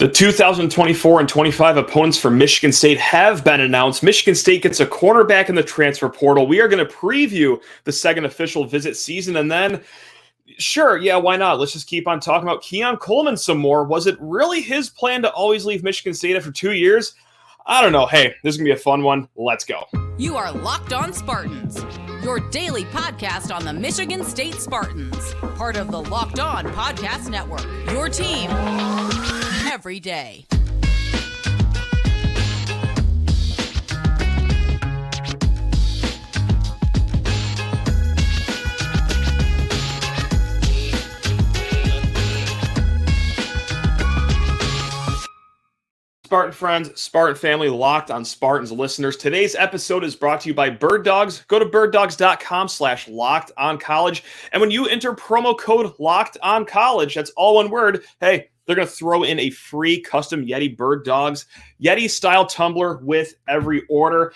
The 2024 and 25 opponents for Michigan State have been announced. Michigan State gets a cornerback in the transfer portal. We are going to preview the second official visit season, and then, sure, yeah, why not? Let's just keep on talking about Keon Coleman some more. Was it really his plan to always leave Michigan State after 2 years? I don't know. Hey, this is going to be a fun one. Let's go. You are Locked On Spartans, your daily podcast on the Michigan State Spartans, part of the Locked On Podcast Network, your team every day. Spartan friends, Spartan family, Locked On Spartans listeners. Today's episode is brought to you by Birddogs. Go to birddogs.com/lockedoncollege. And when you enter promo code LOCKEDONCollege, that's all one word, hey, they're going to throw in a free custom Yeti Birddogs Yeti-style tumbler with every order.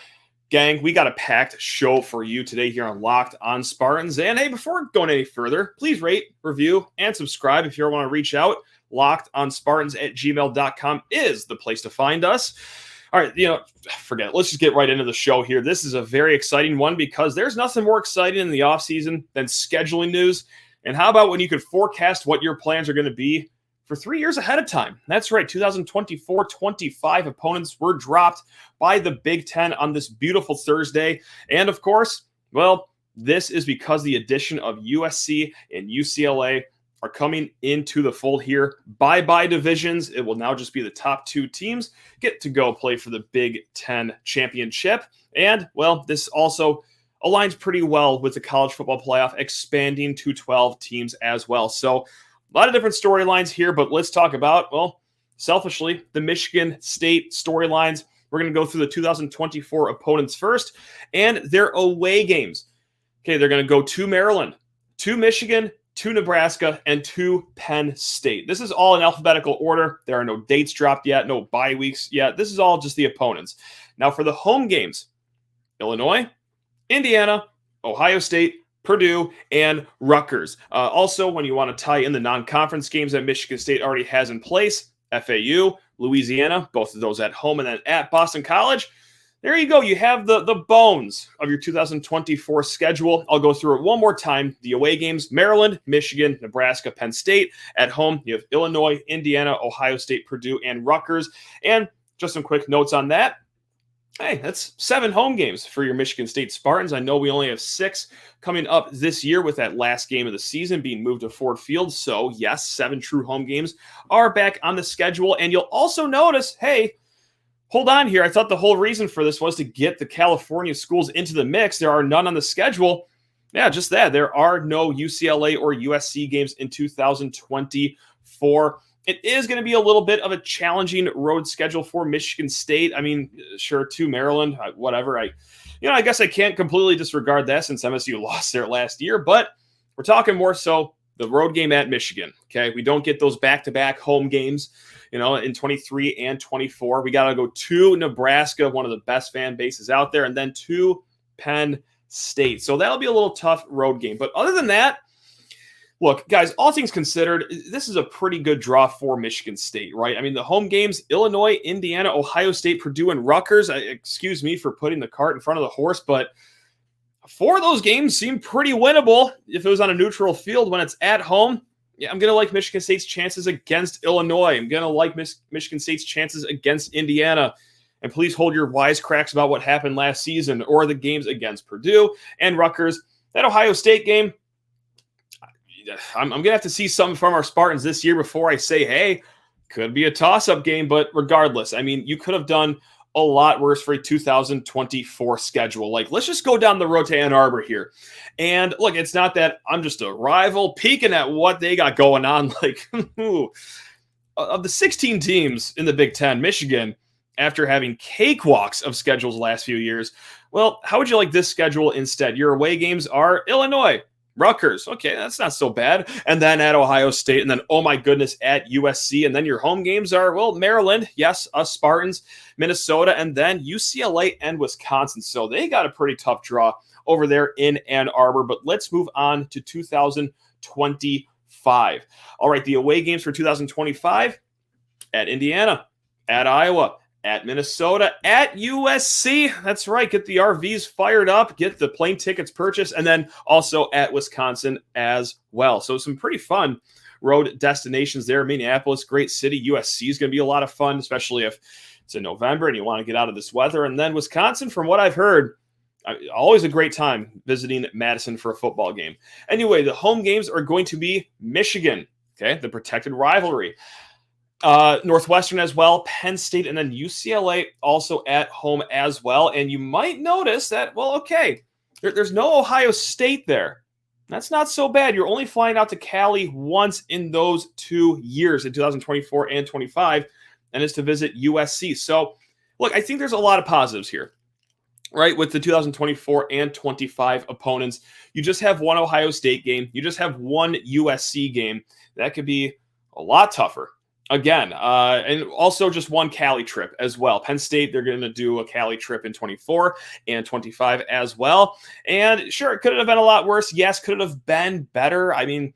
Gang, we got a packed show for you today here on Locked On Spartans. And hey, before going any further, please rate, review, and subscribe if you ever want to reach out. LockedOnSpartans@gmail.com is the place to find us. All right, forget it. Let's just get right into the show here. This is a very exciting one because there's nothing more exciting in the offseason than scheduling news. And how about when you could forecast what your plans are going to be for 3 years ahead of time? That's right, 2024-25 opponents were dropped by the Big Ten on this beautiful Thursday. And of course, well, this is because the addition of USC and UCLA are coming into the fold here. Bye-bye divisions. It will now just be the top two teams get to go play for the Big Ten championship. And, well, this also aligns pretty well with the college football playoff expanding to 12 teams as well. So a lot of different storylines here, but let's talk about, well, selfishly, the Michigan State storylines. We're going to go through the 2024 opponents first and their away games. Okay, they're going to go to Maryland, to Michigan, to Nebraska, and to Penn State. This is all in alphabetical order. There are no dates dropped yet, no bye weeks yet. This is all just the opponents. Now for the home games, Illinois, Indiana, Ohio State, Purdue, and Rutgers. Also, when you want to tie in the non-conference games that Michigan State already has in place, FAU, Louisiana, both of those at home, and then at Boston College. There you go. You have the bones of your 2024 schedule. I'll go through it one more time. The away games, Maryland, Michigan, Nebraska, Penn State. At home, you have Illinois, Indiana, Ohio State, Purdue, and Rutgers. And just some quick notes on that. Hey, that's 7 home games for your Michigan State Spartans. I know we only have 6 coming up this year with that last game of the season being moved to Ford Field. So, yes, 7 true home games are back on the schedule. And you'll also notice, hey, hold on here. I thought the whole reason for this was to get the California schools into the mix. There are none on the schedule. Yeah, just that. There are no UCLA or USC games in 2024. It is going to be a little bit of a challenging road schedule for Michigan State. I mean, sure, to Maryland, whatever. I guess I can't completely disregard that since MSU lost there last year, but we're talking more so the road game at Michigan. Okay, we don't get those back-to-back home games, in 23 and 24. We got to go to Nebraska, one of the best fan bases out there, and then to Penn State. So that'll be a little tough road game. But other than that, look, guys, all things considered, this is a pretty good draw for Michigan State, right? I mean, the home games, Illinois, Indiana, Ohio State, Purdue, and Rutgers. Excuse me for putting the cart in front of the horse, but 4 of those games seem pretty winnable if it was on a neutral field. When it's at home, yeah, I'm going to like Michigan State's chances against Illinois. I'm going to like Michigan State's chances against Indiana. And please hold your wisecracks about what happened last season or the games against Purdue and Rutgers. That Ohio State game, I'm going to have to see something from our Spartans this year before I say, hey, could be a toss-up game. But regardless, I mean, you could have done a lot worse for a 2024 schedule. Like, let's just go down the road to Ann Arbor here. And look, it's not that I'm just a rival peeking at what they got going on. Like, of the 16 teams in the Big Ten, Michigan, after having cakewalks of schedules the last few years, well, how would you like this schedule instead? Your away games are Illinois, Rutgers, okay, that's not so bad. And then at Ohio State, and then, oh my goodness, at USC. And then your home games are, well, Maryland, yes, us Spartans, Minnesota, and then UCLA and Wisconsin. So they got a pretty tough draw over there in Ann Arbor. But let's move on to 2025. All right, the away games for 2025. at Indiana, at Iowa, at Minnesota, at USC. That's right. Get the RVs fired up, get the plane tickets purchased, and then also at Wisconsin as well. So some pretty fun road destinations there. Minneapolis, great city. USC is going to be a lot of fun, especially if it's in November and you want to get out of this weather. And then Wisconsin, from what I've heard, always a great time visiting Madison for a football game. Anyway, the home games are going to be Michigan, okay, the protected rivalry. Northwestern as well, Penn State, and then UCLA also at home as well. And you might notice that, well, okay, there's no Ohio State there. That's not so bad. You're only flying out to Cali once in those 2 years, in 2024 and 25, and it's to visit USC. So, look, I think there's a lot of positives here, right? With the 2024 and 25 opponents, you just have one Ohio State game. You just have one USC game. That could be a lot tougher. Again, and also just one Cali trip as well. Penn State, they're going to do a Cali trip in 24 and 25 as well. And sure, could it have been a lot worse? Yes. Could it have been better? I mean,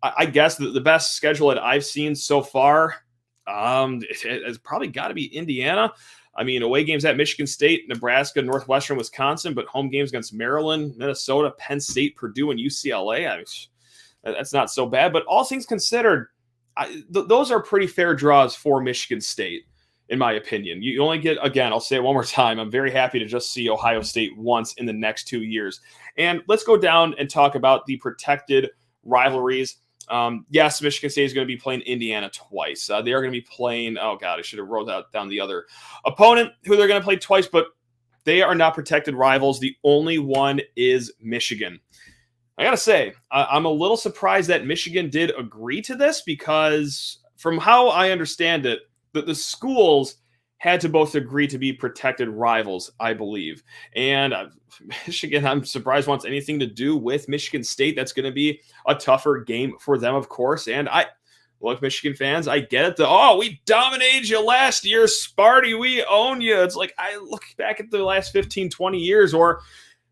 I guess the best schedule that I've seen so far, it's probably got to be Indiana. I mean, away games at Michigan State, Nebraska, Northwestern, Wisconsin, but home games against Maryland, Minnesota, Penn State, Purdue, and UCLA. I mean, that's not so bad. But all things considered, those are pretty fair draws for Michigan State, in my opinion. You only get, again, I'll say it one more time, I'm very happy to just see Ohio State once in the next 2 years. And let's go down and talk about the protected rivalries. Yes, Michigan State is going to be playing Indiana twice. They are going to be playing, oh God, I should have wrote down the other opponent who they're going to play twice, but they are not protected rivals. The only one is Michigan. I got to say, I'm a little surprised that Michigan did agree to this, because from how I understand it, the schools had to both agree to be protected rivals, I believe. And Michigan, I'm surprised, wants anything to do with Michigan State. That's going to be a tougher game for them, of course. And look, Michigan fans, I get it. We dominated you last year, Sparty. We own you. It's like, I look back at the last 15, 20 years, or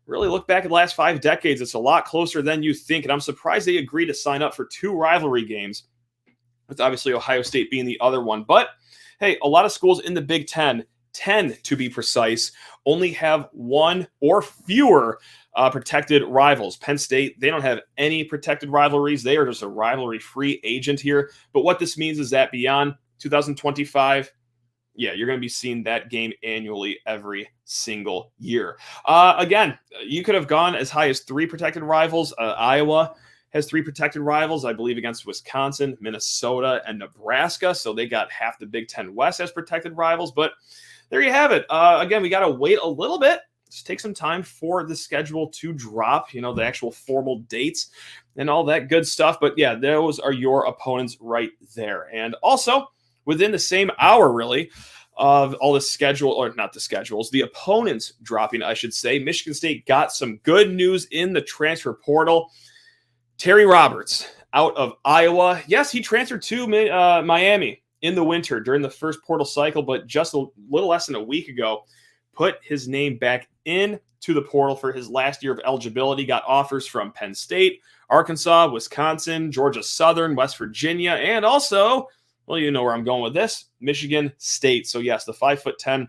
really look back at the last 5 decades. It's a lot closer than you think. And I'm surprised they agreed to sign up for 2 rivalry games, with obviously Ohio State being the other one. But hey, a lot of schools in the Big Ten, 10 to be precise, only have 1 or fewer protected rivals. Penn State, they don't have any protected rivalries. They are just a rivalry-free agent here. But what this means is that beyond 2025, you're going to be seeing that game annually every single year. Again, you could have gone as high as 3 protected rivals. Iowa has 3 protected rivals, I believe, against Wisconsin, Minnesota, and Nebraska. So they got half the Big Ten West as protected rivals. But there you have it. Again, we got to wait a little bit. Just take some time for the schedule to drop, the actual formal dates and all that good stuff. But yeah, those are your opponents right there. And also, within the same hour, really, of all the schedule, or not the schedules, the opponents dropping, I should say, Michigan State got some good news in the transfer portal. Terry Roberts out of Iowa. Yes, he transferred to Miami in the winter during the first portal cycle, but just a little less than a week ago, put his name back into the portal for his last year of eligibility. Got offers from Penn State, Arkansas, Wisconsin, Georgia Southern, West Virginia, and also, well, you know where I'm going with this, Michigan State. So yes, the 5'10",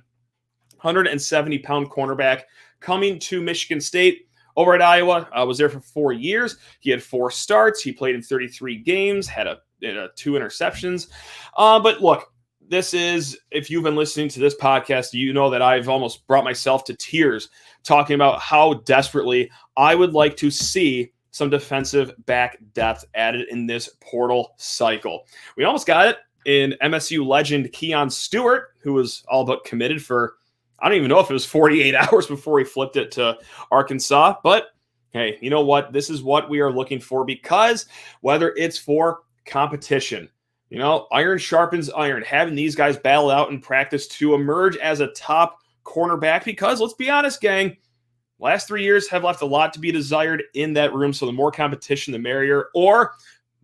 170-pound cornerback coming to Michigan State. Over at Iowa, was there for 4 years. He had 4 starts. He played in 33 games, had 2 interceptions. But look, this is, if you've been listening to this podcast, you know that I've almost brought myself to tears talking about how desperately I would like to see some defensive back depth added in this portal cycle. We almost got it in MSU legend Keon Stewart, who was all but committed for, I don't even know if it was 48 hours before he flipped it to Arkansas. But hey, you know what? This is what we are looking for, because whether it's for competition, iron sharpens iron, having these guys battle out in practice to emerge as a top cornerback, because let's be honest, gang, last 3 years have left a lot to be desired in that room. So the more competition, the merrier. Or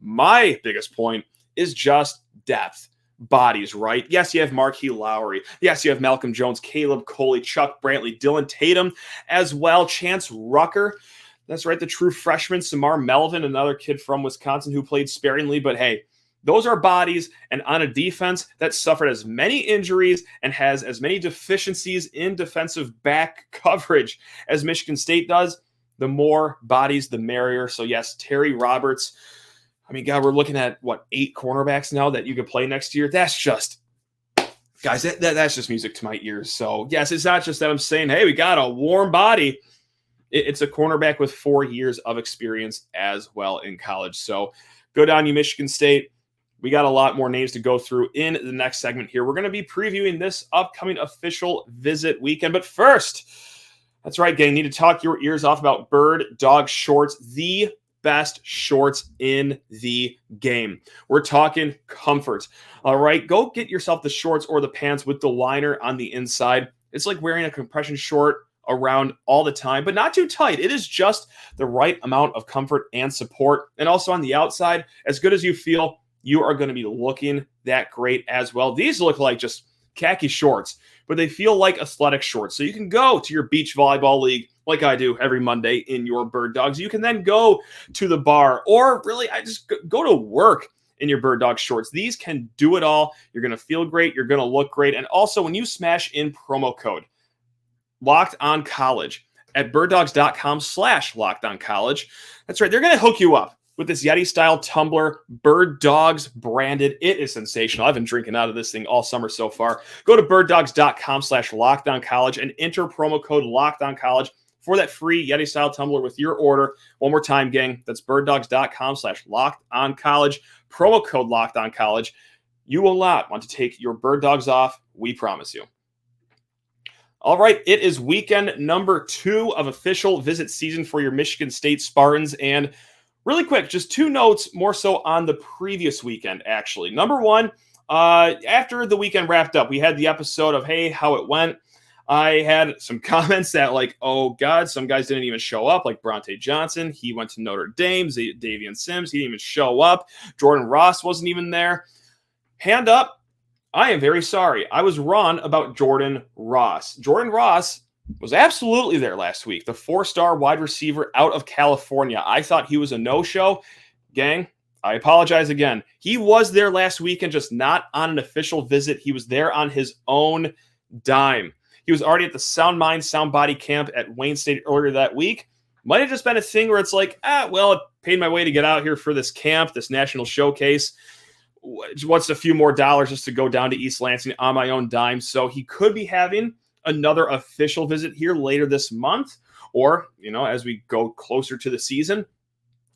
my biggest point is just depth. Bodies, right? Yes, you have Marquis Lowry. Yes, you have Malcolm Jones, Caleb Coley, Chuck Brantley, Dylan Tatum as well, Chance Rucker. That's right, the true freshman, Samar Melvin, another kid from Wisconsin who played sparingly. But hey, Those are bodies, and on a defense that suffered as many injuries and has as many deficiencies in defensive back coverage as Michigan State does, the more bodies, the merrier. So yes, Terry Roberts. I mean, God, we're looking at, 8 cornerbacks now that you could play next year? That's just, guys, that's just music to my ears. So yes, it's not just that I'm saying, hey, we got a warm body. It's a cornerback with 4 years of experience as well in college. So good on you, Michigan State. We got a lot more names to go through in the next segment here. We're going to be previewing this upcoming official visit weekend. But first, that's right, gang, need to talk your ears off about Bird-Dog shorts, the best shorts in the game. We're talking comfort. All right, go get yourself the shorts or the pants with the liner on the inside. It's like wearing a compression short around all the time, but not too tight. It is just the right amount of comfort and support. And also on the outside, as good as you feel, you are going to be looking that great as well. These look like just khaki shorts, but they feel like athletic shorts. So you can go to your beach volleyball league like I do every Monday in your Birddogs. You can then go to the bar, or really, I just go to work in your Birddog shorts. These can do it all. You're going to feel great. You're going to look great. And also, when you smash in promo code Locked On College at birddogs.com/Locked On College, that's right, they're going to hook you up with this Yeti-style tumbler, Birddogs branded. It is sensational. I've been drinking out of this thing all summer so far. Go to birddogs.com/Locked On College and enter promo code Locked On College for that free Yeti-style tumbler with your order. One more time, gang. That's birddogs.com/Locked On College. Promo code Locked On College. You will not want to take your Birddogs off. We promise you. All right, it is weekend number 2 of official visit season for your Michigan State Spartans. And really quick, just 2 notes more so on the previous weekend, actually. Number 1, after the weekend wrapped up, we had the episode of, hey, how it went. I had some comments that like, oh, God, some guys didn't even show up, like Bronte Johnson. He went to Notre Dame. Davian Sims, he didn't even show up. Jordan Ross wasn't even there. Hand up. I am very sorry. I was wrong about Jordan Ross. Jordan Ross was absolutely there last week. The 4-star wide receiver out of California. I thought he was a no-show. Gang, I apologize again. He was there last week and just not on an official visit. He was there on his own dime. He was already at the Sound Mind, Sound Body camp at Wayne State earlier that week. Might have just been a thing where it's like, well, I paid my way to get out here for this camp, this national showcase. What's a few more dollars just to go down to East Lansing on my own dime? So he could be having another official visit here later this month, or, as we go closer to the season.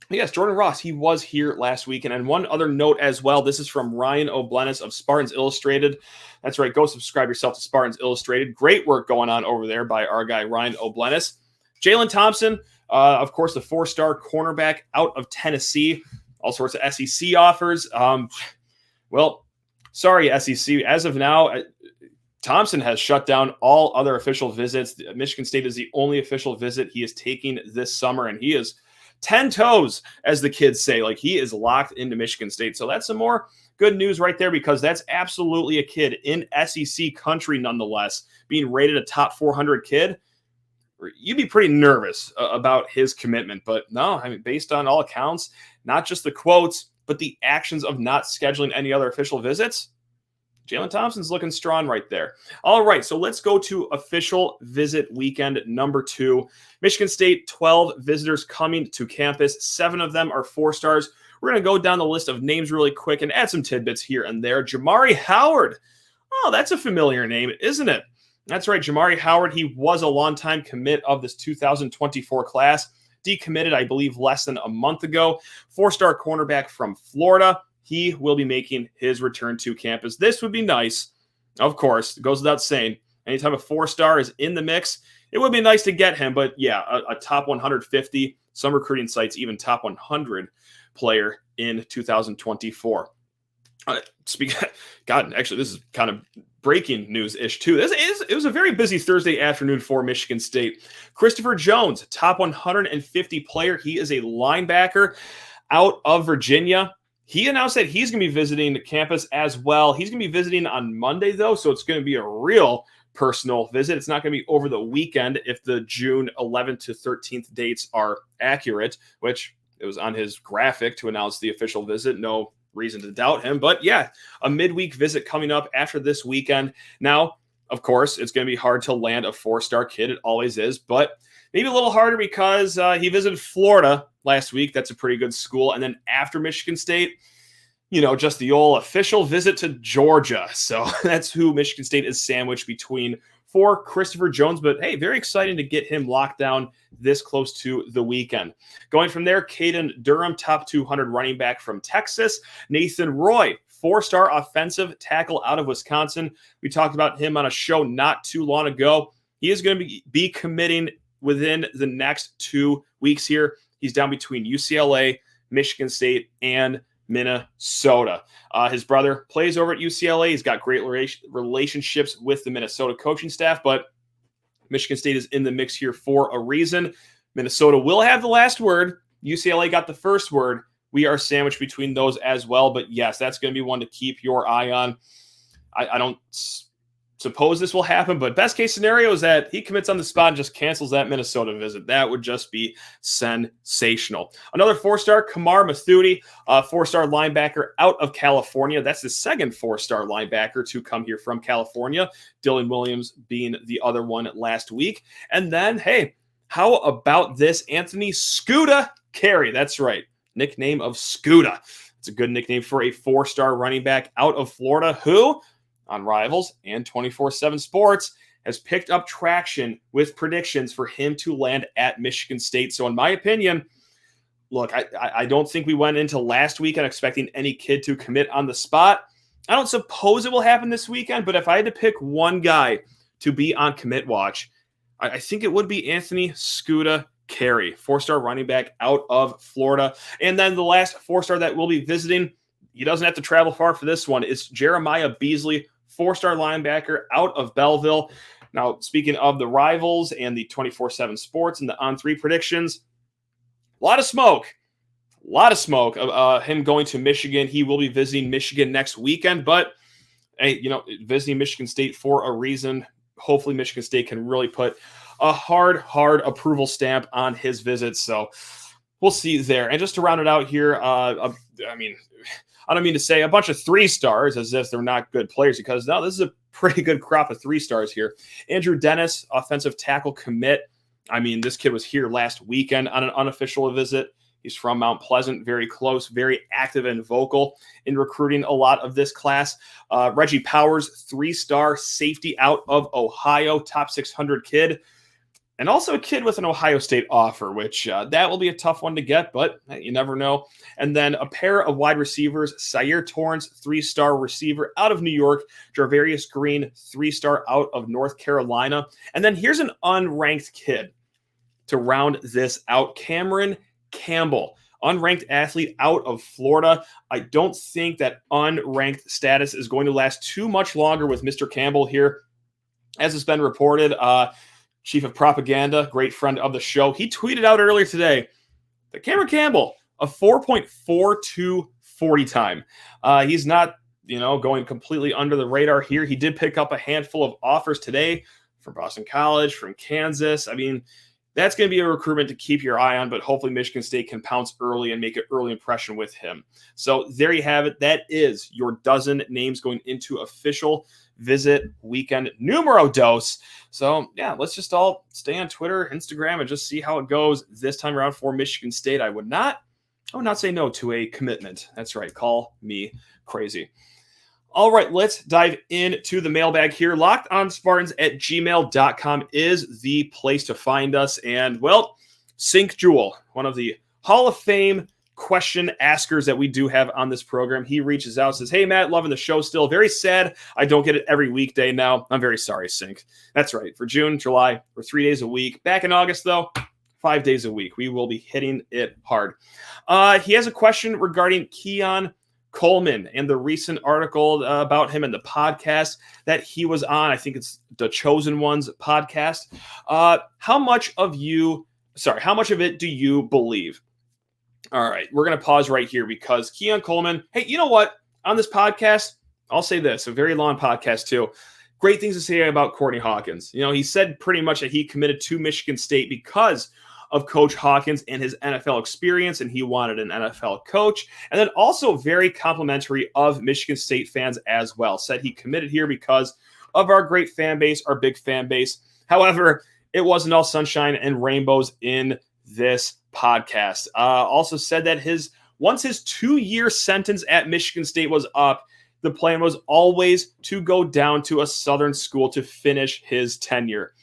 Yes, Jordan Ross, he was here last week. And one other note as well, this is from Ryan O'Blennis of Spartans Illustrated. That's right, go subscribe yourself to Spartans Illustrated. Great work going on over there by our guy, Ryan O'Blennis. Jalen Thompson, of course, the 4-star cornerback out of Tennessee. All sorts of SEC offers. Well, sorry, SEC. As of now, Thompson has shut down all other official visits. Michigan State is the only official visit he is taking this summer, and he is 10 toes, as the kids say. Like, he is locked into Michigan State. So that's some more good news right there, because that's absolutely a kid in SEC country nonetheless, being rated a top 400 kid. You'd be pretty nervous about his commitment. But no, I mean, based on all accounts, not just the quotes, but the actions of not scheduling any other official visits, Jalen Thompson's looking strong right there. All right, so let's go to official visit weekend number 2. Michigan State, 12 visitors coming to campus. 7 of them are 4-stars. We're going to go down the list of names really quick and add some tidbits here and there. Jamari Howard. Oh, that's a familiar name, isn't it? That's right, Jamari Howard. He was a longtime commit of this 2024 class. Decommitted, I believe, less than a month ago. 4-star cornerback from Florida. He will be making his return to campus. This would be nice. Of course, it goes without saying. Anytime a 4-star is in the mix, it would be nice to get him. But yeah, a top 150, some recruiting sites, even top 100 player in 2024. God, actually, this is kind of breaking news-ish too. It was a very busy Thursday afternoon for Michigan State. Christopher Jones, top 150 player. He is a linebacker out of Virginia. He announced that he's going to be visiting the campus as well. He's going to be visiting on Monday, though, so it's going to be a real personal visit. It's not going to be over the weekend if the June 11th to 13th dates are accurate, which it was on his graphic to announce the official visit. No reason to doubt him. But yeah, a midweek visit coming up after this weekend. Now, of course, it's going to be hard to land a 4-star kid. It always is, but maybe a little harder because he visited Florida last week. That's a pretty good school. And then after Michigan State, just the old official visit to Georgia. So that's who Michigan State is sandwiched between for Christopher Jones. But hey, very exciting to get him locked down this close to the weekend. Going from there, Caden Durham, top 200 running back from Texas. Nathan Roy, 4-star offensive tackle out of Wisconsin. We talked about him on a show not too long ago. He is going to be committing within the next 2 weeks here. He's down between UCLA, Michigan State, and Minnesota. His brother plays over at UCLA. He's got great relationships with the Minnesota coaching staff, but Michigan State is in the mix here for a reason. Minnesota will have the last word. UCLA got the first word. We are sandwiched between those as well. But yes, that's going to be one to keep your eye on. I don't suppose this will happen, but best case scenario is that he commits on the spot and just cancels that Minnesota visit. That would just be sensational. Another 4-star, Kamar Mathuti, 4-star linebacker out of California. That's the second 4-star linebacker to come here from California. Dylan Williams being the other one last week. And then, hey, how about this? Anthony Scooter Carrie. That's right. Nickname of Scooter. It's a good nickname for a 4-star running back out of Florida who, on Rivals and 24/7 Sports, has picked up traction with predictions for him to land at Michigan State. So in my opinion, look, I don't think we went into last weekend expecting any kid to commit on the spot. I don't suppose it will happen this weekend, but if I had to pick one guy to be on commit watch, I think it would be Anthony Scooter Carrie, 4-star running back out of Florida. And then the last 4-star that we'll be visiting, he doesn't have to travel far for this one. It's Jeremiah Beasley, 4-star linebacker out of Belleville. Now, speaking of the Rivals and the 24/7 Sports and the On3 predictions, a lot of smoke of him going to Michigan. He will be visiting Michigan next weekend, but hey, visiting Michigan State for a reason. Hopefully Michigan State can really put a hard approval stamp on his visit. So we'll see there. And just to round it out here, I don't mean to say a bunch of 3-stars as if they're not good players, because no, this is a pretty good crop of 3-stars here. Andrew Dennis, offensive tackle commit. This kid was here last weekend on an unofficial visit. He's from Mount Pleasant, very close, very active and vocal in recruiting a lot of this class. Reggie Powers, 3-star safety out of Ohio, top 600 kid. And also a kid with an Ohio State offer, which that will be a tough one to get, but you never know. And then a pair of wide receivers, Syer Torrance, 3-star receiver out of New York, Jarvarius Green, 3-star out of North Carolina. And then here's an unranked kid to round this out, Cameron Campbell, unranked athlete out of Florida. I don't think that unranked status is going to last too much longer with Mr. Campbell here. As it's been reported, Chief of Propaganda, great friend of the show, he tweeted out earlier today that Cameron Campbell, a 4.42 40 time. He's not, going completely under the radar here. He did pick up a handful of offers today from Boston College, from Kansas. That's going to be a recruitment to keep your eye on, but hopefully Michigan State can pounce early and make an early impression with him. So there you have it. That is your dozen names going into official visit weekend numero dos. So yeah, let's just all stay on Twitter, Instagram, and just see how it goes this time around for Michigan State. I would not say no to a commitment. That's right. Call me crazy. All right, let's dive into the mailbag here. LockedOnSpartans@gmail.com is the place to find us. And, well, Sink Jewel, one of the Hall of Fame question askers that we do have on this program, he reaches out and says, "Hey, Matt, loving the show still. Very sad I don't get it every weekday now. I'm very sorry, Sink." That's right. For June, July, we're 3 days a week. Back in August, though, 5 days a week. We will be hitting it hard. He has a question regarding Keon Coleman and the recent article about him and the podcast that he was on. I think it's the Chosen Ones podcast. How much of it do you believe? All right, we're going to pause right here because Keon Coleman, hey, you know what? On this podcast, I'll say this, a very long podcast too. Great things to say about Courtney Hawkins. He said pretty much that he committed to Michigan State because of Coach Hawkins and his NFL experience, and he wanted an NFL coach. And then also very complimentary of Michigan State fans as well. Said he committed here because of our great fan base, our big fan base. However, it wasn't all sunshine and rainbows in this podcast. Also said that once his 2-year sentence at Michigan State was up, the plan was always to go down to a Southern school to finish his tenure.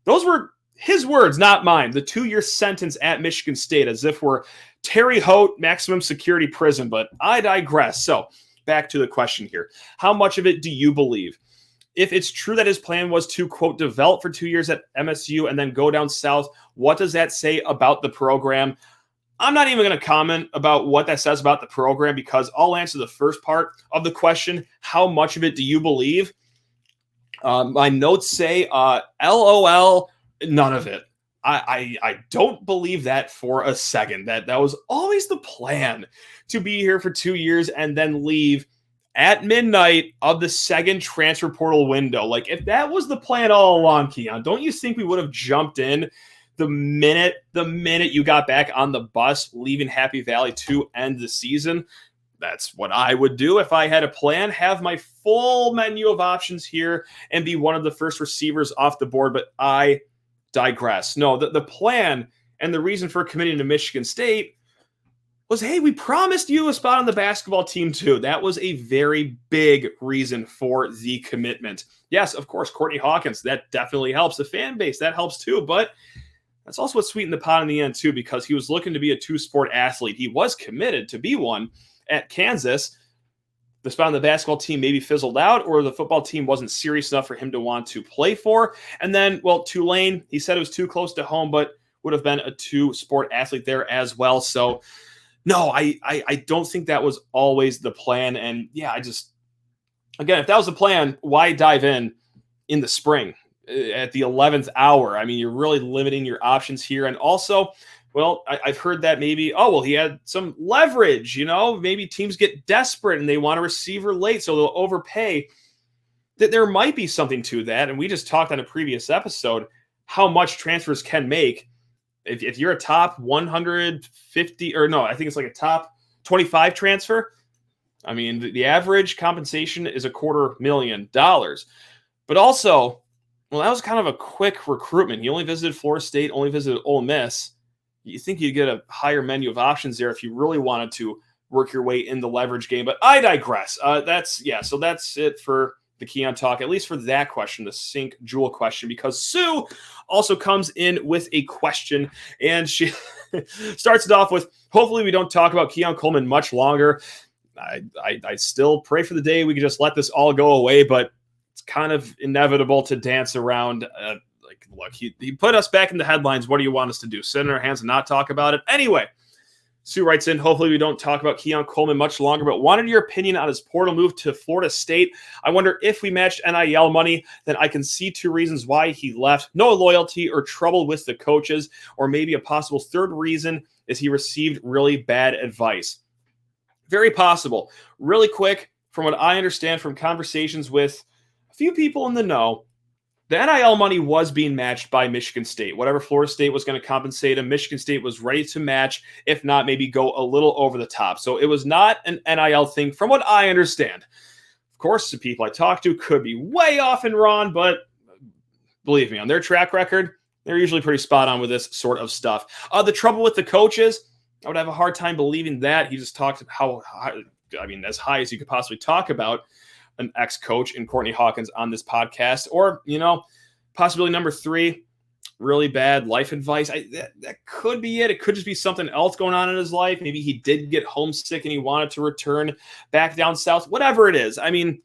Those were his words, not mine. The 2-year sentence at Michigan State, as if we're Terre Haute maximum security prison, but I digress. So back to the question here. How much of it do you believe? If it's true that his plan was to, quote, develop for 2 years at MSU and then go down south, what does that say about the program? I'm not even going to comment about what that says about the program because I'll answer the first part of the question. How much of it do you believe? My notes say, LOL, none of it. I don't believe that for a second. That was always the plan, to be here for 2 years and then leave at midnight of the second transfer portal window. Like, if that was the plan all along, Keon, don't you think we would have jumped in the minute you got back on the bus leaving Happy Valley to end the season? That's what I would do if I had a plan, have my full menu of options here and be one of the first receivers off the board. But I digress. No, the plan and the reason for committing to Michigan State was, hey, we promised you a spot on the basketball team too. That was a very big reason for the commitment. Yes, of course, Courtney Hawkins, that definitely helps. The fan base, that helps too. But that's also what sweetened the pot in the end too, because he was looking to be a two-sport athlete. He was committed to be one at Kansas. The spot on the basketball team maybe fizzled out, or the football team wasn't serious enough for him to want to play for. And then, well, Tulane, he said it was too close to home, but would have been a two-sport athlete there as well. So no, I don't think that was always the plan. And yeah, again, if that was the plan, why dive in the spring at the 11th hour? I mean, you're really limiting your options here. And also, well, I've heard that maybe, he had some leverage, maybe teams get desperate and they want a receiver late, so they'll overpay. That there might be something to that. And we just talked on a previous episode how much transfers can make. If you're a top 150, or no, I think it's like a top 25 transfer, I mean, the average compensation is $250,000. But also, well, that was kind of a quick recruitment. He only visited Florida State, only visited Ole Miss. You think you'd get a higher menu of options there if you really wanted to work your way in the leverage game. But I digress. So that's it for the Keon talk, at least for that question, the Sink Jewel question, because Sue also comes in with a question, and she starts it off with, hopefully we don't talk about Keon Coleman much longer. I still pray for the day we can just let this all go away, but it's kind of inevitable to dance around. Look, he put us back in the headlines. What do you want us to do? Sit in our hands and not talk about it? Anyway, Sue writes in, hopefully we don't talk about Keon Coleman much longer, but wanted your opinion on his portal move to Florida State. I wonder if we matched NIL money, then I can see two reasons why he left. No loyalty or trouble with the coaches, or maybe a possible third reason is he received really bad advice. Very possible. Really quick, from what I understand from conversations with a few people in the know, the NIL money was being matched by Michigan State. Whatever Florida State was going to compensate him, Michigan State was ready to match, if not maybe go a little over the top. So it was not an NIL thing from what I understand. Of course, the people I talked to could be way off and wrong, but believe me, on their track record, they're usually pretty spot on with this sort of stuff. The trouble with the coaches, I would have a hard time believing that. He just talked how high, as high as you could possibly talk about an ex-coach in Courtney Hawkins on this podcast. Or, possibility number 3, really bad life advice. That could be it. It could just be something else going on in his life. Maybe he did get homesick and he wanted to return back down south. Whatever it is. I mean,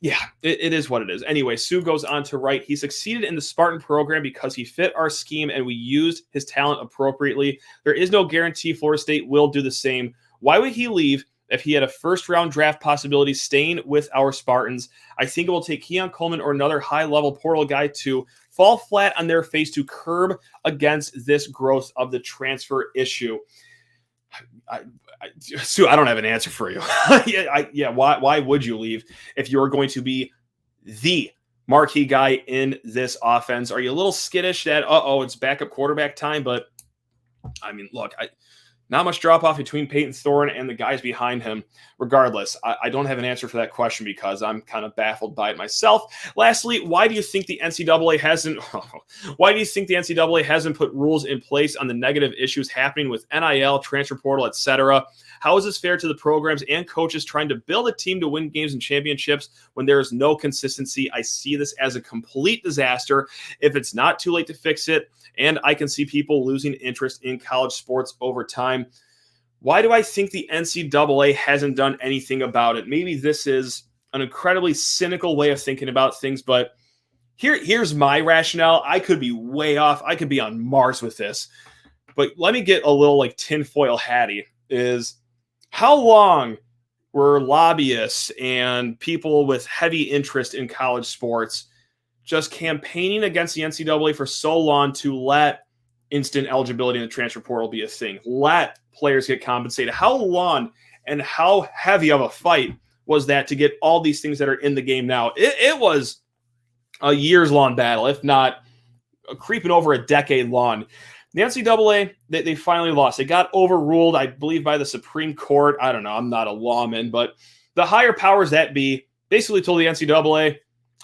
yeah, it is what it is. Anyway, Sue goes on to write, he succeeded in the Spartan program because he fit our scheme and we used his talent appropriately. There is no guarantee Florida State will do the same. Why would he leave if he had a first-round draft possibility staying with our Spartans? I think it will take Keon Coleman or another high-level portal guy to fall flat on their face to curb against this growth of the transfer issue. Sue, I don't have an answer for you. Why would you leave if you're going to be the marquee guy in this offense? Are you a little skittish that, it's backup quarterback time, but I mean, look, not much drop off between Peyton Thorne and the guys behind him. Regardless, I don't have an answer for that question because I'm kind of baffled by it myself. Lastly, why do you think the NCAA hasn't put rules in place on the negative issues happening with NIL, transfer portal, etc.? How is this fair to the programs and coaches trying to build a team to win games and championships when there is no consistency? I see this as a complete disaster if it's not too late to fix it, and I can see people losing interest in college sports over time. Why do I think the NCAA hasn't done anything about it? Maybe this is an incredibly cynical way of thinking about things, but here's my rationale. I could be way off. I could be on Mars with this, but let me get a little like tinfoil hatty. Is how long were lobbyists and people with heavy interest in college sports just campaigning against the NCAA for so long to let instant eligibility in the transfer portal be a thing, let players get compensated? How long and how heavy of a fight was that to get all these things that are in the game now? It was a years-long battle, if not creeping over a decade long. The NCAA, they finally lost. They got overruled, I believe, by the Supreme Court. I don't know. I'm not a lawman, but the higher powers that be basically told the NCAA,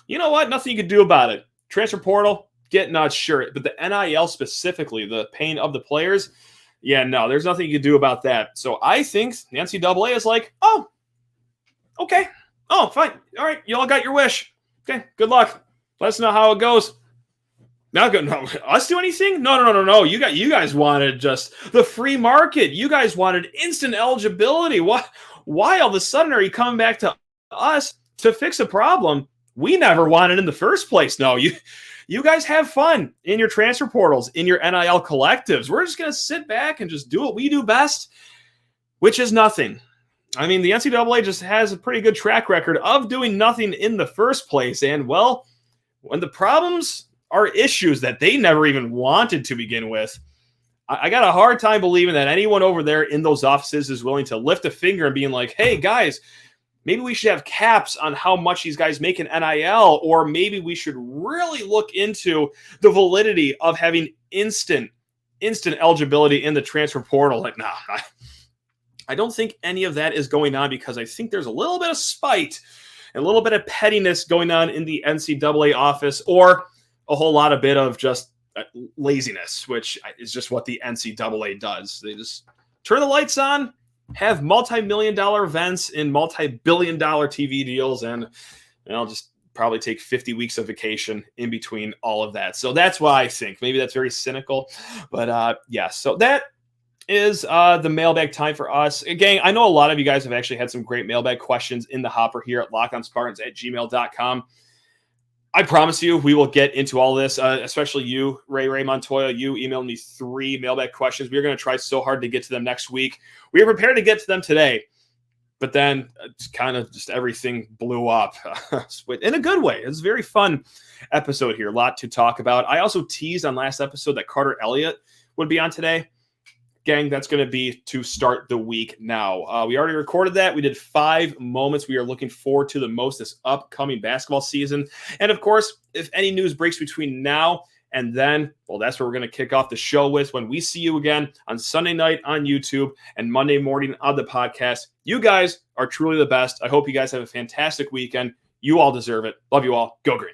you know what? Nothing you could do about it. Transfer portal, get not sure. But the NIL specifically, the paying of the players, yeah, no, there's nothing you can do about that. So I think the NCAA is like, oh, okay. Oh, fine. All right. You all got your wish. Okay. Good luck. Let us know how it goes. Not good. No, us do anything? No. You guys wanted just the free market. You guys wanted instant eligibility. Why all of a sudden are you coming back to us to fix a problem we never wanted in the first place? No, you guys have fun in your transfer portals, in your NIL collectives. We're just going to sit back and just do what we do best, which is nothing. I mean, the NCAA just has a pretty good track record of doing nothing in the first place. And, well, when the problems are issues that they never even wanted to begin with, I got a hard time believing that anyone over there in those offices is willing to lift a finger and being like, hey, guys, maybe we should have caps on how much these guys make in NIL, or maybe we should really look into the validity of having instant eligibility in the transfer portal. Like, nah, I don't think any of that is going on because I think there's a little bit of spite and a little bit of pettiness going on in the NCAA office, or a whole lot of bit of just laziness, which is just what the NCAA does. They just turn the lights on, have multi-million-dollar events in multi-billion-dollar TV deals, and I'll just probably take 50 weeks of vacation in between all of that. So that's why I think. Maybe that's very cynical, but yeah. So that is the mailbag time for us. Again, I know a lot of you guys have actually had some great mailbag questions in the hopper here at lockdownspartans@gmail.com. I promise you, we will get into all this, especially you, Ray Montoya. You emailed me 3 mailbag questions. We're going to try so hard to get to them next week. We are prepared to get to them today, but then it's kind of just everything blew up in a good way. It's a very fun episode here. A lot to talk about. I also teased on last episode that Carter Elliott would be on today. Gang, that's going to be to start the week now. We already recorded that. We did 5 moments we are looking forward to the most this upcoming basketball season. And of course, if any news breaks between now and then, well, that's what we're going to kick off the show with when we see you again on Sunday night on YouTube and Monday morning on the podcast. You guys are truly the best. I hope you guys have a fantastic weekend. You all deserve it. Love you all. Go Green.